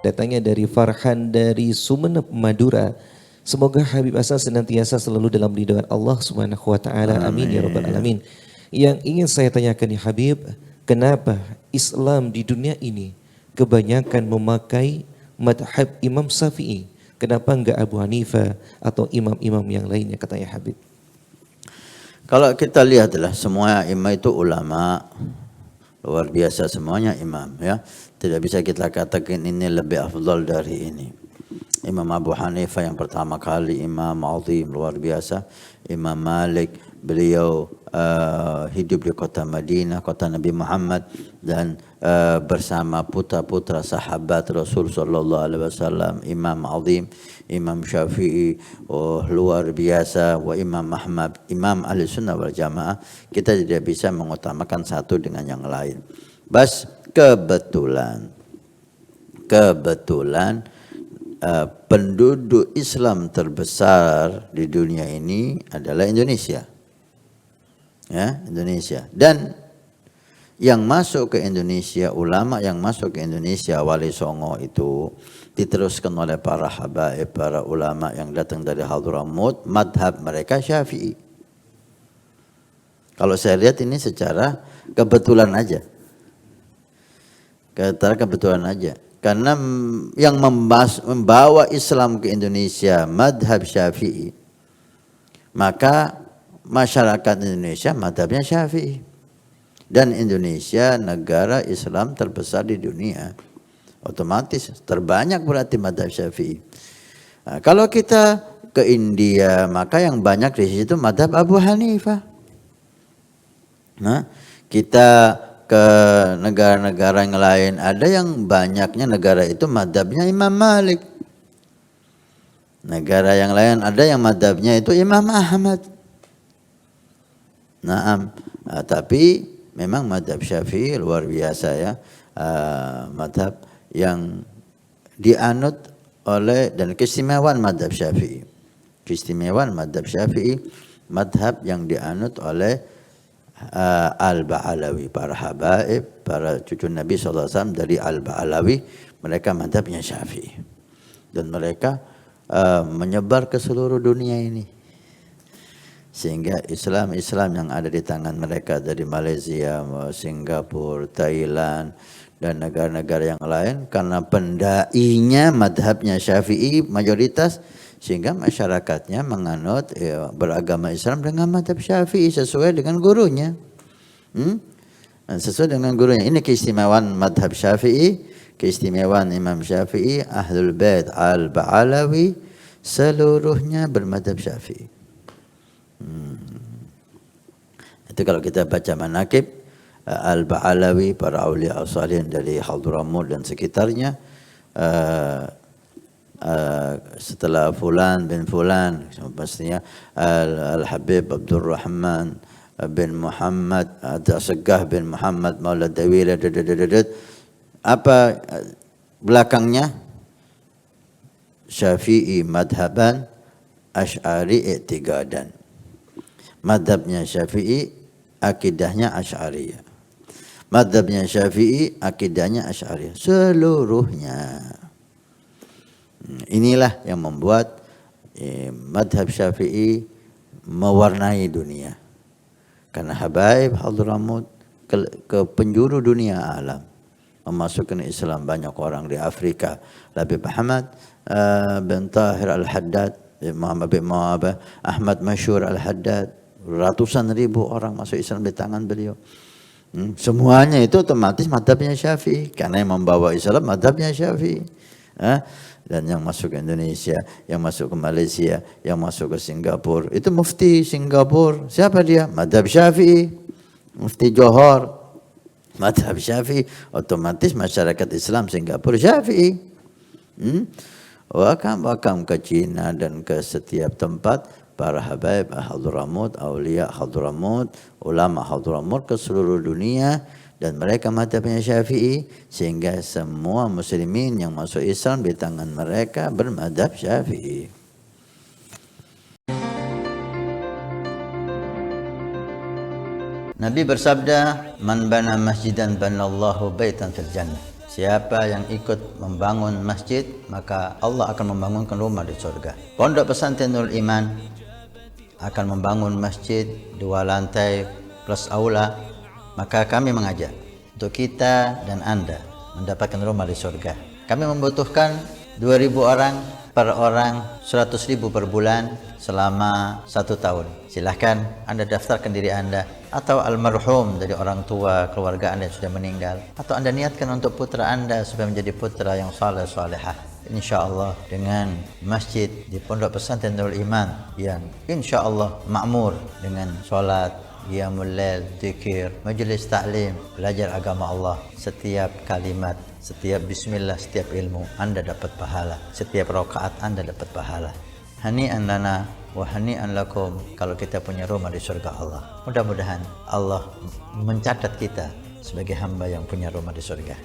datangnya dari Farhan dari Sumeneb, Madura. Semoga Habib Hasan senantiasa selalu dalam lindungan Allah Subhanahu wa taala. Amin ya rabbal alamin. Yang ingin saya tanyakan ya Habib, kenapa Islam di dunia ini kebanyakan memakai madhab Imam Syafi'i? Kenapa enggak Abu Hanifah atau imam-imam yang lainnya katanya Habib? Kalau kita lihatlah semua imam itu ulama, luar biasa semuanya imam ya. Tidak bisa kita katakan ini lebih afdal dari ini. Imam Abu Hanifah yang pertama kali imam azim luar biasa. Imam Malik beliau hidup di kota Madinah, kota Nabi Muhammad, dan bersama putra-putra sahabat Rasul sallallahu alaihi wasallam. Imam azim, Imam Syafi'i luar biasa, wa Imam Ahmad, Imam Ahli Sunnah wal Jamaah. Kita tidak bisa mengutamakan satu dengan yang lain. Bas kebetulan penduduk Islam terbesar di dunia ini adalah Indonesia. Ya, Indonesia. Dan yang masuk ke Indonesia, ulama yang masuk ke Indonesia, Wali Songo itu diteruskan oleh para habaib, para ulama yang datang dari Hadramut, madhab mereka Syafi'i. Kalau saya lihat ini secara kebetulan aja. Kebetulan aja. Karena yang membawa Islam ke Indonesia madhab Syafi'i, maka masyarakat Indonesia madhabnya Syafi'i. Dan Indonesia negara Islam terbesar di dunia, otomatis terbanyak berarti madhab Syafi'i. Nah, kalau kita ke India, maka yang banyak di situ madhab Abu Hanifah. Nah, kita ke negara-negara yang lain, ada yang banyaknya negara itu madhabnya Imam Malik. Negara yang lain ada yang madhabnya itu Imam Ahmad. Tapi memang madhab Syafi'i luar biasa ya. Madhab yang dianut oleh, dan keistimewaan madhab Syafi'i. Keistimewaan madhab Syafi'i, madhab yang dianut oleh Al-Ba'alawi, para habaib, para cucu Nabi SAW dari Al-Ba'alawi, mereka madhabnya Syafi'i. Dan mereka menyebar ke seluruh dunia ini. Sehingga Islam yang ada di tangan mereka dari Malaysia, Singapura, Thailand, dan negara-negara yang lain, karena pendainya madhabnya Syafi'i mayoritas, sehingga masyarakatnya menganut beragama Islam dengan madhab Syafi'i sesuai dengan gurunya. Sesuai dengan gurunya. Ini keistimewaan madhab Syafi'i, keistimewaan Imam Syafi'i, Ahlul Bait Al-Ba'alawi, seluruhnya bermadhab Syafi'i. Itu kalau kita baca manaqib Al-Ba'alawi, para awliya as-salihin dari Hadramut dan sekitarnya, setelah Fulan bin Fulan, pastinya Al-Habib Abdul Rahman bin Muhammad, Segah bin Muhammad Maula Dawila, apa belakangnya? Syafi'i madhaban, Asy'ari i'tiqadan. Madhabnya Syafi'i, akidahnya Asy'ariyah. Madhabnya Syafi'i, akidahnya Asy'ariyah. Seluruhnya. Inilah yang membuat madhab Syafi'i mewarnai dunia. Karena habaib Hadramut ke penjuru dunia alam, memasukkan Islam banyak orang di Afrika. Habib Ahmad bin Tahir Al-Haddad, Muhammad bin Ahmad Masyhur Al-Haddad, ratusan ribu orang masuk Islam di tangan beliau. Semuanya itu otomatis madhabnya Syafi'i, karena yang membawa Islam madhabnya Syafi'i. Dan yang masuk ke Indonesia, yang masuk ke Malaysia, yang masuk ke Singapura, itu mufti Singapura, siapa dia? Madhab Syafi'i. Mufti Johor, madhab Syafi'i. Otomatis masyarakat Islam Singapura Syafi'i. Wakam ke Cina dan ke setiap tempat, para habaib Hadramut, awliya Hadramut, ulama Hadramut ke seluruh dunia, dan mereka madhabnya Syafi'i, sehingga semua muslimin yang masuk Islam di tangan mereka bermadhab Syafi'i. Nabi bersabda, "Man bana masjidan banallahu baitan fil jannah." Siapa yang ikut membangun masjid, maka Allah akan membangunkan rumah di surga. Pondok Pesantren Nurul Iman akan membangun masjid 2 lantai plus aula. Maka kami mengajak untuk kita dan Anda mendapatkan rumah di surga. Kami membutuhkan 2.000 orang, per orang 100.000 per bulan selama 1 tahun. Silahkan Anda daftarkan diri Anda atau almarhum dari orang tua keluarga Anda yang sudah meninggal, atau Anda niatkan untuk putra Anda supaya menjadi putra yang saleh salehah. InsyaAllah dengan masjid di Pondok Pesantren Nurul Iman yang insyaAllah makmur dengan solat, qiyamul lail, zikir, majlis taklim, belajar agama Allah. Setiap kalimat, setiap bismillah, setiap ilmu Anda dapat pahala. Setiap rakaat Anda dapat pahala. Hani'an lana wa hani'an lakum kalau kita punya rumah di surga Allah. Mudah-mudahan Allah mencatat kita sebagai hamba yang punya rumah di surga.